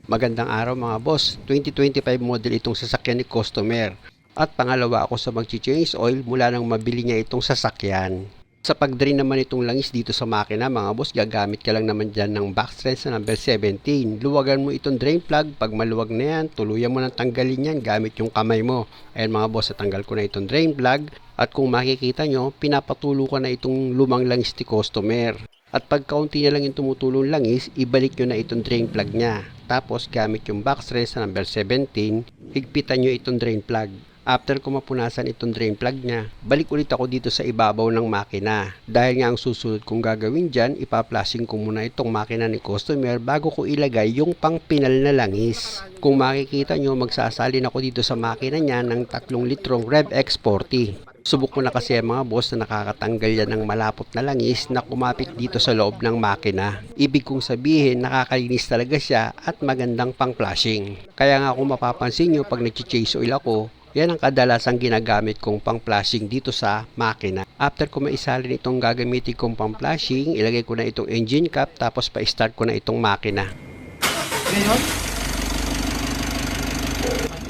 Magandang araw mga boss, 2025 model itong sasakyan ni customer. At pangalawa ako sa mag-change oil mula nang mabili niya itong sasakyan. Sa pag-drain naman itong langis dito sa makina mga boss, gagamit ka lang naman dyan ng box wrench na number 17. Luwagan mo itong drain plug, pag maluwag na yan, tuluyan mo nang tanggalin yan gamit yung kamay mo. Ayan mga boss, natanggal ko na itong drain plug. At kung makikita nyo, pinapatulo ko na itong lumang langis ni customer. At pag kaunti na lang yung tumutulong langis, ibalik nyo na itong drain plug nya. Tapos gamit yung box wrench na number 17, higpitan nyo itong drain plug. After ko mapunasan itong drain plug nya, balik ulit ako dito sa ibabaw ng makina. Dahil nga ang susunod kong gagawin dyan, ipaplasing ko muna itong makina ni customer bago ko ilagay yung pang pinal na langis. Kung makikita nyo, magsasalin ako dito sa makina nya ng 3 litrong Rev X40. Subok ko na kasi mga boss na nakakatanggal yan ng malapot na langis na kumapit dito sa loob ng makina. Ibig kong sabihin, nakakalinis talaga siya at magandang pang flashing. Kaya nga kung mapapansin nyo, pag nag-chase oil ako, yan ang kadalasang ginagamit kong pang flashing dito sa makina. After ko maisalin itong gagamitin kong pang flashing, ilagay ko na itong engine cap tapos pa-start ko na itong makina.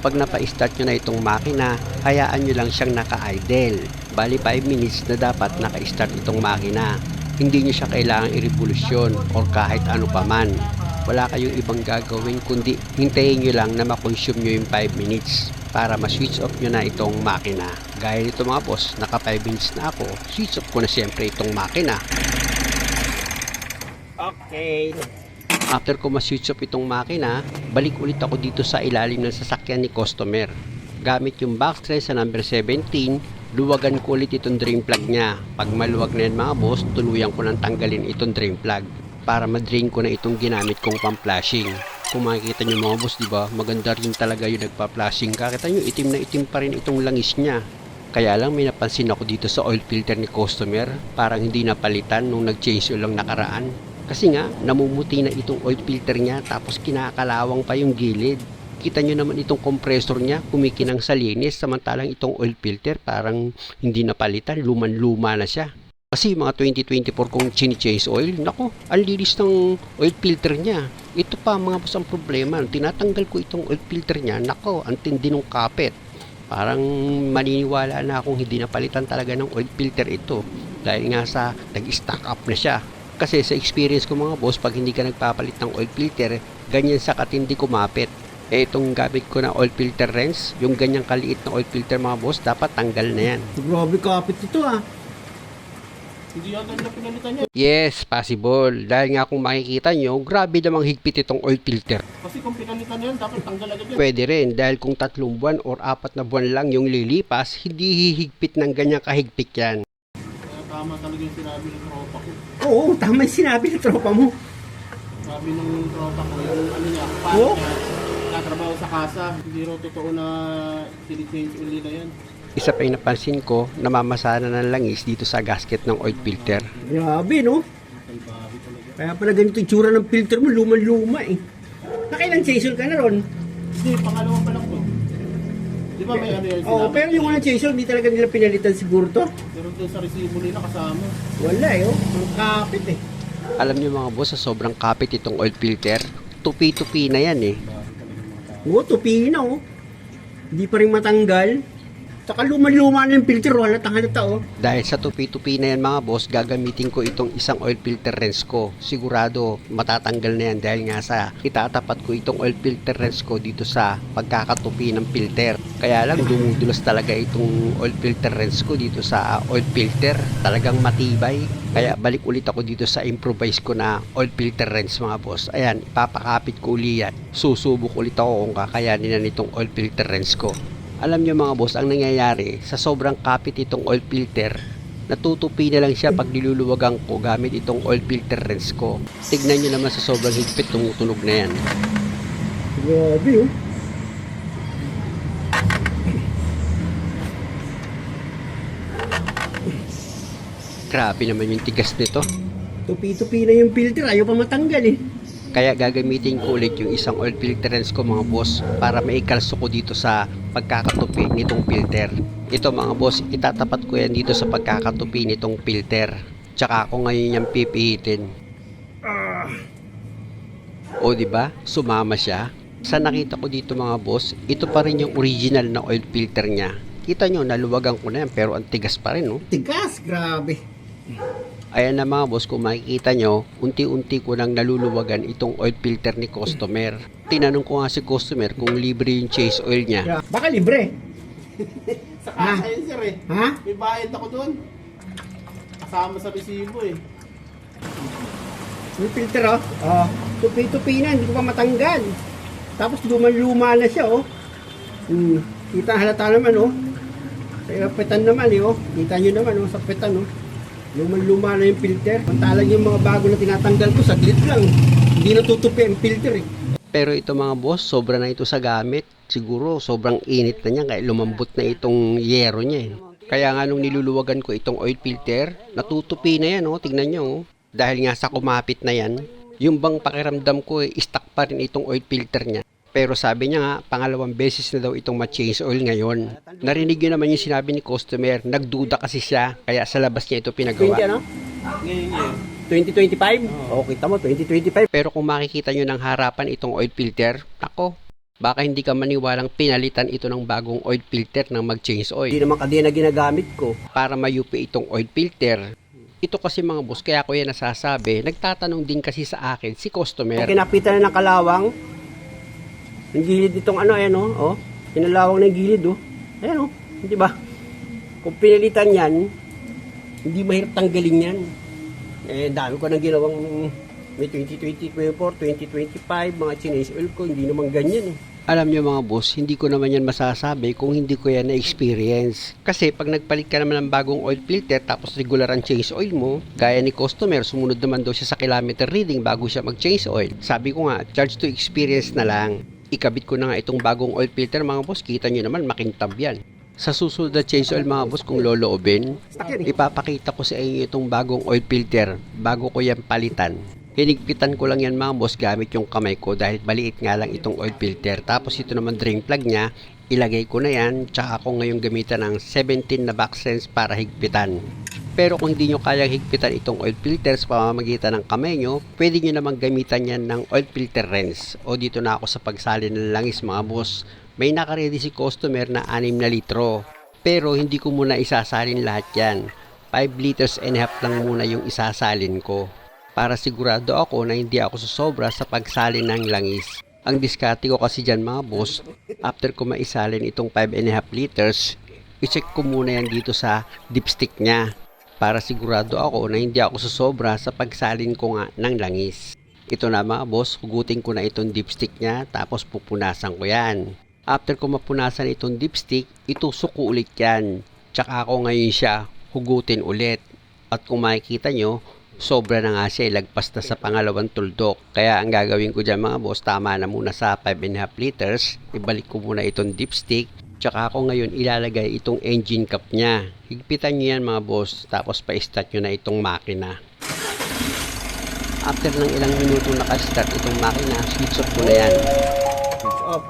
Pag napa-start nyo na itong makina, hayaan nyo lang siyang naka-idle. Bali 5 minutes na dapat naka-start itong makina. Hindi nyo siya kailangang i-revolusyon or kahit ano pa man. Wala kayong ibang gagawin kundi hintayin nyo lang na makonsume nyo yung 5 minutes para ma-switch off nyo na itong makina. Gaya nito mga boss, naka 5 minutes na ako, switch off ko na siyempre itong makina. Okay. After ko ma-switch off itong makina, balik ulit ako dito sa ilalim ng sasakyan ni customer. Gamit yung box wrench sa number 17, luwagan ko ulit itong drain plug niya. Pag maluwag na yan mga boss, tuluyan ko nang tanggalin itong drain plug para ma-drain ko na itong ginamit kong pang-flashing. Kung makikita nyo mga boss, diba, maganda rin talaga yung nagpa-flashing. Kakita nyo, itim na itim pa rin itong langis niya. Kaya lang may napansin ako dito sa oil filter ni customer, parang hindi napalitan nung nag-change oil lang nakaraan. Kasi nga, namumuti na itong oil filter niya tapos kinakalawang pa yung gilid. Kita nyo naman itong compressor niya, kumikinang sa linis, samantalang itong oil filter parang hindi napalitan, luman-luma na siya. Kasi mga 2024 kong chini-change oil, nako, ang linis ng oil filter niya. Ito pa mga boss ang problema, tinatanggal ko itong oil filter niya, nako, ang tindi ng kapit. Parang maniniwala na akong hindi napalitan talaga ng oil filter ito. Dahil nga sa nag-stack up na siya. Kasi sa experience ko mga boss, pag hindi ka nagpapalit ng oil filter, ganyan sa katindi kumapit. Itong gamit ko na oil filter wrench, yung ganyang kaliit na oil filter mga boss, dapat tanggal na yan. Grabe kapit ito ah. Hindi yata nila pinalitan niya. Yes, possible. Dahil nga kung makikita nyo, grabe namang higpit itong oil filter. Kasi kung pinalitan niya yan, dapat tanggal agad yan. Pwede rin, dahil kung 3 buwan or 4 na buwan lang yung lilipas, hindi hihigpit ng ganyang kahigpit yan. Tama talaga yung sinabi ng tropa ko. Oo, tama yung sinabi ng tropa mo. Sabi ng tropa ko, yung ano niya, Oo. niya, tatrabaho sa kasa. Hindi raw totoo na sini-change uli na yan. Isa pa yung napansin ko, namamasana ng langis dito sa gasket ng oil filter. Grabe, no? Ay, babi talaga. Kaya pala ganito yung tsura ng filter mo, luma-luma eh. Nakailang season ka na ron? Hindi, pangalawa pa lang to. Di ba may ano yan Oo, sinabi? pero yung unang season, hindi talaga nila pinalitan siguro to. Pero doon sa resibo nila kasama. Wala eh, oh. Ang kapit eh. Alam niyo mga boss, sa sobrang kapit itong oil filter, tupi-tupi na yan eh. Babi talaga mga tao. Oo, tupiin na oh. Hindi pa rin matanggal. Saka luma-luma na yung filter, halata-halata oh. Dahil sa tupi-tupi na yan mga boss, gagamitin ko itong isang oil filter wrench ko. Sigurado matatanggal na yan dahil nga sa itatapat ko itong oil filter wrench ko dito sa pagkakatupi ng filter. Kaya lang dumudulas talaga itong oil filter wrench ko dito sa oil filter. Talagang matibay. Kaya balik ulit ako dito sa improvise ko na oil filter wrench mga boss. Ayan, ipapakapit ko uli yan. Susubok ulit ako kung kakayanin na nitong oil filter wrench ko. Alam nyo mga boss, ang nangyayari, sa sobrang kapit itong oil filter, natutupi na lang siya pag niluluwagan ko gamit itong oil filter wrench ko. Tignan nyo naman sa sobrang higpit, tumutunog na yan. Grabe oh. Grabe naman yung tigas nito. Tupi-tupi na yung filter, ayaw pa matanggal eh. Kaya gagamitin ko ulit yung isang oil filter wrench ko mga boss para maikalso ko dito sa pagkakatupi nitong filter. Ito mga boss, itatapat ko yan dito sa pagkakatupi nitong filter. Tsaka ako ngayon yung pipihitin. O di ba? Sumama siya. Sa nakita ko dito mga boss, ito pa rin yung original na oil filter niya. Kita nyo, naluwagan ko na yan pero ang tigas pa rin, no? Tigas, grabe. Ayan na mga boss, kung makikita nyo, unti-unti ko nang naluluwagan itong oil filter ni customer. Tinanong ko nga si customer kung libre yung chase oil niya. Baka libre. Sa kasa yun sir eh. Ha? May bayad ako doon. Kasama sa resibo eh. Yung filter, oh. Oh, tupi-tupi na, hindi ko pa matanggal. Tapos luma-luma na siya, oh. Kita halata naman, oh. Sa petan naman, eh, oh. Kita nyo naman, oh, sa petan, oh. Luma-luma na yung filter. Pantalan yung mga bago na tinatanggal ko, saglit lang. Hindi natutupi ang filter, eh. Pero ito mga boss, sobra na ito sa gamit. Siguro sobrang init na niya kaya lumambot na itong yero niya. Kaya nga nung niluluwagan ko itong oil filter, natutupi na yan, oh. Tingnan nyo, oh. Dahil nga sa kumapit na yan, yung bang pakiramdam ko stuck pa rin itong oil filter niya. Pero sabi niya nga, pangalawang beses na daw itong ma-change oil ngayon. Narinig nyo naman yung sinabi ni customer, nagduda kasi siya, kaya sa labas niya ito pinagawa. 20, ano? Ngayon. 2025? Oh, kita mo, 2025. Pero kung makikita nyo ng harapan itong oil filter, ako, baka hindi ka maniwalang pinalitan ito ng bagong oil filter nang mag-change oil. Hindi naman kadena ginagamit ko. Para mayupi itong oil filter. Ito kasi mga boss, kaya ko yan nasasabi, nagtatanong din kasi sa akin si customer. Kinapitan na ng kalawang. Yung gilid nitong ano, ayan, oh. Kinalawang na yung gilid, oh. Ayan, oh. Di ba? Kung pinalitan yan, hindi mahirap tanggalin yan. Eh, dami ko nang ginawang may 2024, 2025, mga change oil ko, hindi naman ganyan, eh. Alam nyo mga boss, hindi ko naman yan masasabi kung hindi ko yan na-experience. Kasi pag nagpalit ka naman ng bagong oil filter tapos regular ang change oil mo, gaya ni customer, sumunod naman daw siya sa kilometer reading bago siya mag-change oil. Sabi ko nga, charge to experience na lang. Ikabit ko na nga itong bagong oil filter mga boss, kita nyo naman makintab yan. Sa susunod na change oil mga boss, kung loloobin, ipapakita ko sa inyo itong bagong oil filter bago ko yan palitan. Hinigpitan ko lang yan mga boss gamit yung kamay ko dahil maliit nga lang itong oil filter. Tapos ito naman drain plug niya, ilagay ko na yan. Tsaka ako ngayon gamitan ng 17 na back sense para higpitan. Pero kung hindi nyo kayang higpitan itong oil filter sa pamamagitan ng kamay nyo, pwede nyo naman gamitan yan ng oil filter wrench. O dito na ako sa pagsalin ng langis mga boss. May nakaredy si customer na 6 na litro. Pero hindi ko muna isasalin lahat yan. 5 liters and a half lang muna yung isasalin ko. Para sigurado ako na hindi ako susobra sa pagsalin ng langis. Ang diskarte ko kasi dyan mga boss, after ko maisalin itong 5.5 liters, i-check ko muna yan dito sa dipstick niya. Para sigurado ako na hindi ako susobra sa pagsalin ko nga ng langis. Ito na mga boss, hugutin ko na itong dipstick niya tapos pupunasan ko yan. After ko mapunasan itong dipstick, itusok ko ulit yan. Tsaka ako ngayon siya hugutin ulit. At kung makikita nyo, sobra na nga siya, lagpas na sa pangalawang tuldok. Kaya ang gagawin ko dyan mga boss, tama na muna sa 5.5 liters. Ibalik ko muna itong dipstick. Tsaka ako ngayon ilalagay itong engine cap niya. Higpitan nyo yan mga boss, tapos pa-start nyo na itong makina. After ng ilang minuto naka-start itong makina, switch off ko na yan. Switch off.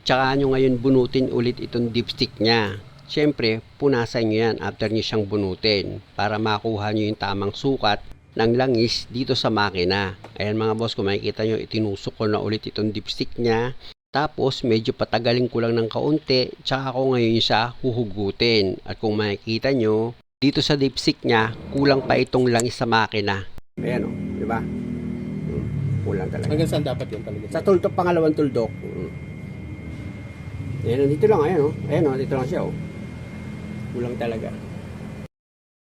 Tsaka nyo ngayon bunutin ulit itong dipstick niya. Siyempre, punasan nyo yan after nyo siyang bunutin para makuha nyo yung tamang sukat ng langis dito sa makina. Ayan mga boss, kung makikita nyo, itinusok ko na ulit itong dipstick niya. Tapos, medyo patagalin ko lang ng kaunti, tsaka ako ngayon siya huhugutin. At kung makikita nyo, dito sa dipstick niya, kulang pa itong langis sa makina. Ayan o, di ba? Kulang talaga. Hanggang saan dapat yun talaga? Sa tuldok, pangalawang tuldok. Ayan, dito lang, ayan o. Ayan o, dito lang siya o. Kulang talaga.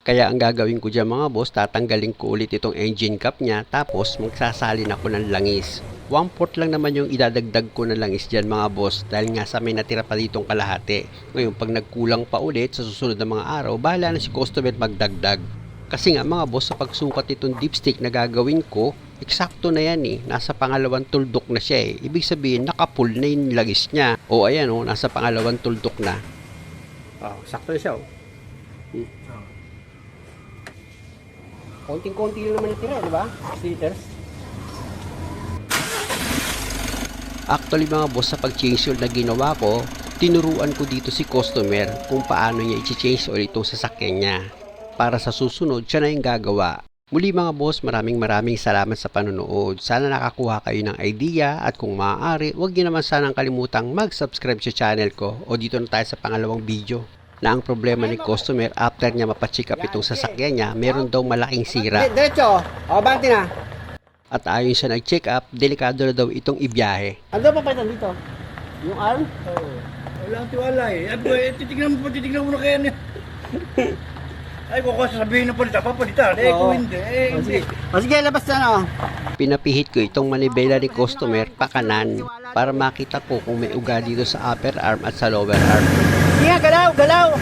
Kaya ang gagawin ko dyan mga boss, tatanggalin ko ulit itong engine cap niya, tapos magsasalin ako ng langis. 1/4 lang naman yung idadagdag ko na langis dyan mga boss, dahil nga sa may natira pa ditong kalahati. Ngayon pag nagkulang pa ulit sa susunod na mga araw, bahala na si customer magdagdag. Kasi nga mga boss, sa pagsukat itong dipstick na gagawin ko, eksakto na yan eh. Nasa pangalawang tuldok na siya eh. Ibig sabihin, nakapull na yung langis niya. O ayan o, nasa pangalawang tuldok na. Oh, sakto na siya oh. Konting-konti lang naman natira, di ba? 6 liters. Actually mga boss, sa pag-change oil na ginawa ko, tinuruan ko dito si customer kung paano niya i-change oil itong sasakyan niya. Para sa susunod, siya na yung gagawa. Muli mga boss, maraming salamat sa panonood. Sana nakakuha kayo ng idea at kung maaari, huwag niyo naman sanang kalimutang mag-subscribe sa channel ko o dito na tayo sa pangalawang video na ang problema ni customer after niya mapacheck up itong sasakyan niya, meron daw malaking sira. Diretso. O, banti na. At ayon siya nag-check up, delikado na daw itong ibiyahe. Ano pa pa dito? Yung arm? Oo. Wala akong tiwala eh. Titignan mo na kaya niya. Ay, kung sasabihin na palitan, papalitan. Eh, kung hindi, hindi. Sige, labas na no. Pinapihit ko itong manibela ni customer pakanan para makita ko kung may uga dito sa upper arm at sa lower arm. Sige, galaw.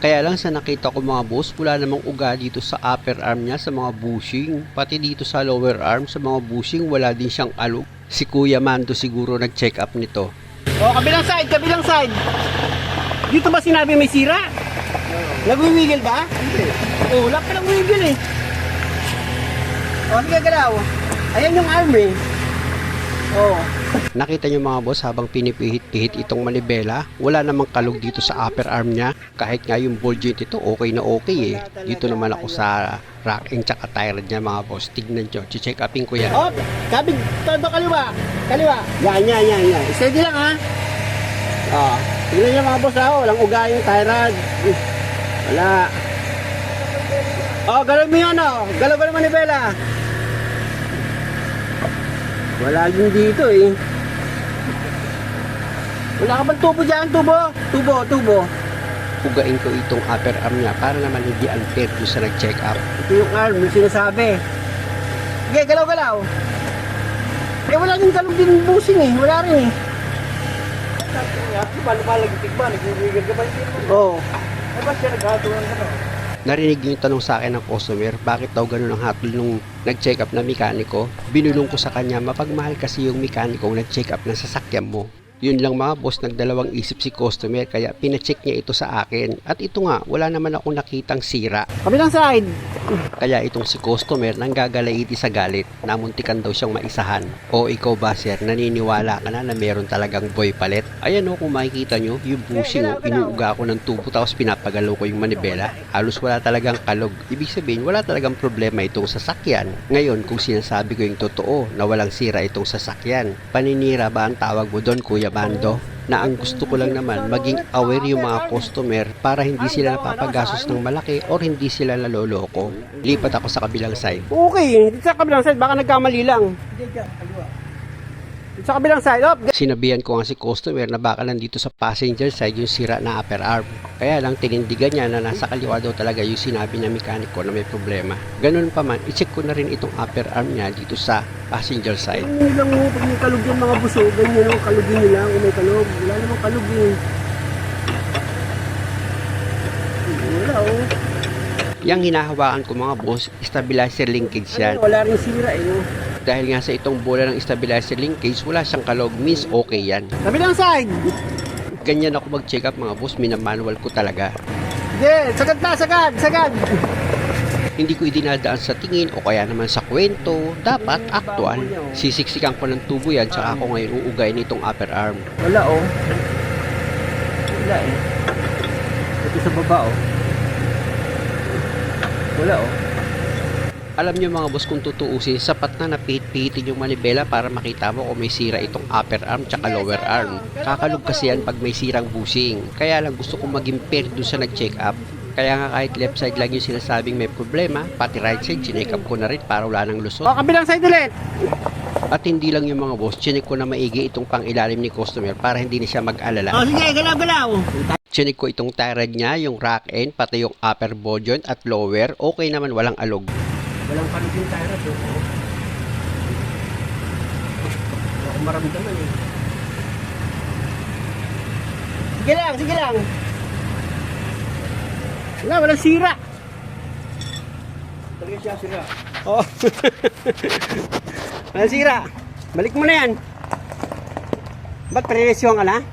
Kaya lang sa nakita ko mga boss, wala namang uga dito sa upper arm niya sa mga bushing. Pati dito sa lower arm sa mga bushing wala din siyang alog. Si Kuya Mando siguro nag-check up nito. O, kabilang side. Dito ba sinabi may sira? Nagwiwigil ba? Hindi. O, wala pa ng wigil eh. O, sige, galaw. Ayan yung arm eh. O. Nakita niyo mga boss habang pinipihit-pihit itong manibela, wala namang kalog dito sa upper arm niya. Kahit nga yung ball joint ito, okay na okay eh. Dito naman ako sa rack and tsaka tire niya mga boss. Tignan nyo, check upin ko yan. Oh, kabig, todo kaliwa. Yan. Steady lang ha. Oh, tignan nyo mga boss ha. Walang uga yung tie rod. Wala. Oh, galaw mo yun oh. Galaw manibela. Wala din dito eh. Wala ka bang tubo dyan? Tubo. Ugain ko itong upper arm niya para naman hindi unfair doon sa nag-check up. Ito yung arm, yung sinasabi. Sige, galaw. Eh, wala din kalog din busing eh. Wala rin eh. Lumalagtik ba? Nagwiwigil ka ba? Oo. Ay, ba't siya naghatulan ka na? Narinig yung tanong sa akin ng customer, bakit daw ganun ang hatol nung nag-check up na mekaniko? Binulong ko sa kanya, mapagmahal kasi yung mekaniko nag-check up ng sasakyan mo. Yun lang mga boss, nagdalawang isip si customer kaya pinacheck niya ito sa akin. At ito nga, wala naman akong nakitang sira. Kabilang side. Kaya itong si customer nanggagalaiti sa galit, namuntikan daw siyang maisahan. O ikaw ba sir, naniniwala ka na meron talagang boy palit? Ayan o, kung makikita nyo, yung bushing o, inuuga ako ng tubo tapos pinapagalaw ko yung manibela. Halos wala talagang kalog. Ibig sabihin, wala talagang problema itong sasakyan. Ngayon, kung sinasabi ko yung totoo na walang sira itong sasakyan, paninira ba ang tawag mo doon, Kuya Mando? Na ang gusto ko lang naman maging aware yung mga customer para hindi sila napapagastos ng malaki or hindi sila naloloko. Lipat ako sa kabilang side. Okay, dito sa kabilang side, baka nagkamali lang. Dito sa kabilang side, oh. Sinabihan ko nga si customer na baka nandito sa passenger side yung sira na upper arm. Kaya lang tinindigan niya na nasa kaliwa daw talaga yung sinabi ng mekaniko na may problema. Ganun pa man, i-check ko na rin itong upper arm niya dito sa passenger side. Ano lang mo, pag may kalog yung mga buso, ganyan ang kalugin nila kung may kalog. Wala namang kalog eh. Wala oh. Yang hinahawakan ko mga boss, stabilizer linkage yan. Wala rin sira eh. No? Dahil nga sa itong bola ng stabilizer linkage, wala siyang kalog, means okay yan. Kabilang side. Ganyan ako mag-check up mga boss, minamanual ko talaga. Yeah, sagad. Hindi ko idinadaan sa tingin o kaya naman sa kwento, dapat aktual. Sisiksikan ko ng tubo yan, tsaka ako ngayon uugayin itong upper arm. Wala oh. Wala eh. Ito sa baba oh. Wala oh. Alam nyo mga boss, kung tutuusin, sapat na napihit-pihitin yung manibela para makita mo kung may sira itong upper arm tsaka lower arm. Kakalog kasi yan pag may sirang bushing. Kaya lang gusto kong maging fair dun sa nag-check up. Kaya nga kahit left side lang yung sinasabing may problema, pati right side, chinek up ko na rin para wala nang lusot. Oh, kabilang side ulit. At hindi lang yung mga boss, chinek ko na maigi itong pang-ilalim ni customer para hindi na siya mag-alala. Oh, sige, galaw. Chinek ko itong tie rod niya, yung rack end, pati yung upper ball joint at lower. Okay naman, walang alog. Walang kalog yung tire to. Wala akong maramdaman eh. Sige lang. Wala, walang sira. Talaga siya sila. Oh. Walang sira. Balik mo na yan. Ba't presyo ka na?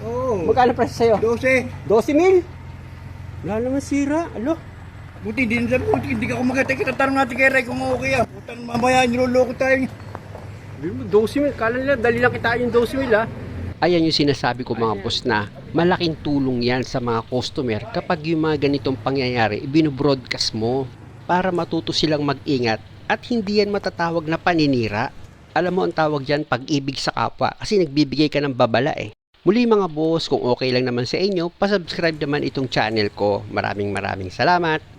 Oo. Magkano presyo sa'yo? 12. 12,000? Wala naman sira. Alo. Buti din sa buti, hindi ka kumagatay. Kitatanong natin kay Ray kung okay ah. Putang mamaya, niloloko tayo. 12,000. Kala nila, dali lang kita yung 12,000 ah. Ayan yung sinasabi ko mga boss na malaking tulong yan sa mga customer kapag yung mga ganitong pangyayari, ibinobroadcast mo. para matuto silang mag-ingat at hindi yan matatawag na paninira. Alam mo ang tawag dyan, pag-ibig sa kapwa kasi nagbibigay ka ng babala eh. Muli mga boss, kung okay lang naman sa inyo, pasubscribe naman itong channel ko. Maraming salamat.